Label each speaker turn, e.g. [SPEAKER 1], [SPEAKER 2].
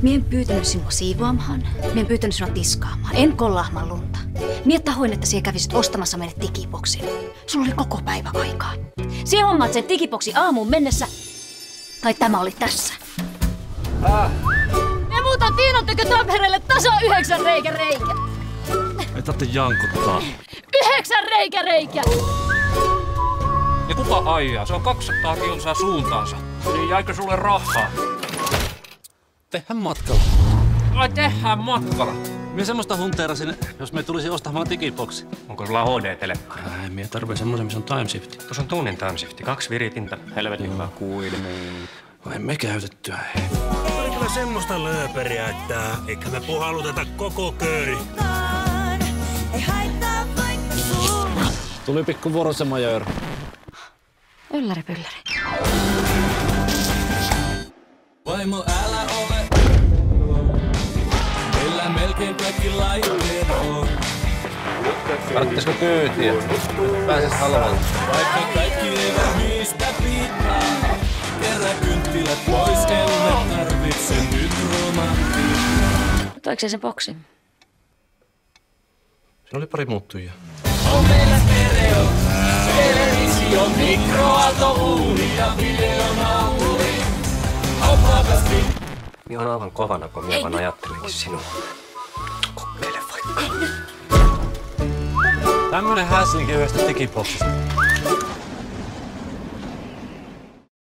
[SPEAKER 1] Mie en pyytänyt sinua siivoamaan. Mie en pyytänyt sinua tiskaamaan. En kollaamaan lunta. Mie tahoin, että sie kävisit ostamassa meille digiboksin. Sulla oli koko päivä aikaa. Sie hommaat sen digiboksi aamuun mennessä. Tai tämä oli tässä. Me muutan Tiinan tykö Tampereelle tasa 9 reikä.
[SPEAKER 2] Ei tarvitse jankuttaa.
[SPEAKER 1] 9 reikä!
[SPEAKER 2] Ja kuka ajaa? Se on 200 kilsaa suuntaansa. Niin jäikö sulle rahaa?
[SPEAKER 3] Tehdään matkalla.
[SPEAKER 2] Ai tehdään matkalla.
[SPEAKER 3] Mie semmoista hunteerasin, jos me tulisi ostamaan digiboksi.
[SPEAKER 2] Onko sulla HD-telekka?
[SPEAKER 3] Mie tarvii semmoisen, missä on timeshifti.
[SPEAKER 2] Tuossa on tunnin timeshifti. 2 viritintä. Helvetin hyvä kuilmu.
[SPEAKER 3] Vai me käytettyä, hei.
[SPEAKER 4] Oli kyllä semmoista lööperiä, että eikä me puhalluteta koko kööri.
[SPEAKER 3] Tuli pikku vuoro se major.
[SPEAKER 1] Ylläri pylläri.
[SPEAKER 5] Vaimo, älä ole. Meillä melkein kaikki laitteet on.
[SPEAKER 3] Tarvittisiko kyytiä? Pääses halvalla.
[SPEAKER 5] Vaikka kaikki eivät mistä pitää. Kerää kynttilät pois, emme tarvitse nyt romanttia.
[SPEAKER 1] Toiko se sen boksi?
[SPEAKER 3] Siinä oli pari muuttujia.
[SPEAKER 5] On meillä stereo, televisio, mikroaaltouuni ja videonauri. Opakasti.
[SPEAKER 2] Niin on aivan kovana, kun minä vaan ajattelinkin sinua. Kokeile vaikka.
[SPEAKER 3] Tämmönen häslinki yhdestä digiboksista.